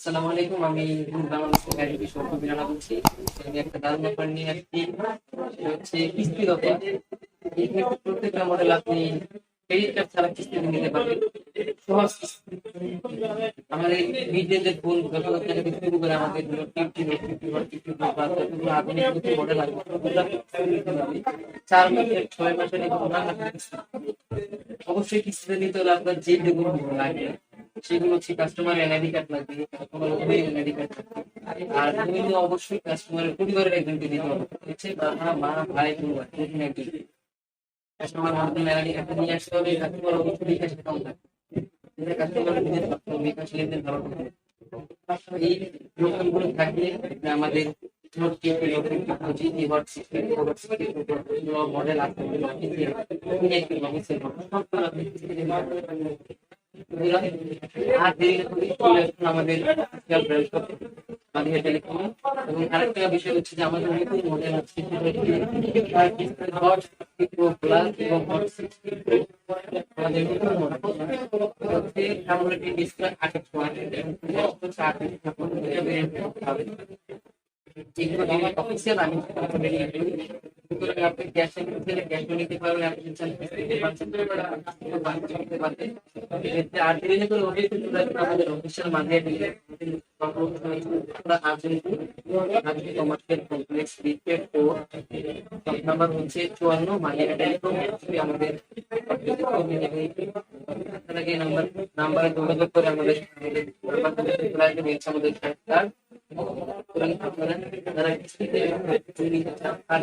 আসসালামু আলাইকুম। আমি বাংলাদেশ থেকে আইডি শরীফ রানা বলছি। আমি একটা দারুণ ব্যাপার নিয়ে আসছি। সেটা হচ্ছে কিস্তির অফার। এই ক্ষেত্রে প্রত্যেকটা মডেল আপনি ক্রেডিট কার্ড ছাড়া কিস্তিতে নিতে পারবেন। সহজ কিস্তি। আমাদের নিজেদের ফোন যত থেকে শুরু করে আমাদের যতগুলো আধুনিক কিছু মডেল আছে সবগুলো কিস্তিতে নিতে পারবেন। 4 মাসের 6 মাসের এবং 9 মাসের কিস্তি। অবশ্যই কিস্তিতে নিতে হলে আপনার যে ডকুমেন্ট লাগে সেগুলো হচ্ছে কাস্টমার এনআইডি কার্ড লাগবে, কাস্টমার এনআইডি কার্ড লাগবে। আর বিভিন্ন অবশ্যই কাস্টমারের পরিবারের একজনকে দিতে হবে, হচ্ছে বাবা মা ভাই পরিবার একজন কাস্টমার মাধ্যমে এনআইডি কার্ড নিয়ে আসতে হবে। কাস্টমার অবশ্যই বিকাশ অ্যাকাউন্ট থাকবে, যেটা কাস্টমার বিদেশ করতে হবে, বিকাশ লেনদেন ভালো করতে হবে। এই প্রোগ্রামগুলো থাকলে আমাদের মডেল আছে আর দেরি করে চলে আসুন আমাদের মাধ্যমে টেলিকমে। এবং আরেকটা বিষয় হচ্ছে যে আমাদের নতুন মডেল আছে প্লাস এবং আমাদের নতুন মডেল হচ্ছে AMOLED ডিসপ্লে 28 যেগুলো অফিসিয়াল আমি সুতরাং আপনি ক্যাশে নিতে পারবেন, আপনি নিতে পারছেন নিতে পারবেন। এক্ষেত্রে আর দেরি করে আমাদের অফিসিয়াল মাধ্যমে কমার্শিয়াল কমপ্লেক্স নাম্বার হচ্ছে 54 মালিয়া টেলিকম। আমাদের নাম্বারে যোগাযোগ করে আমাদের আমাদের আপনারা যারা কিস্তিতে নিতে চান আর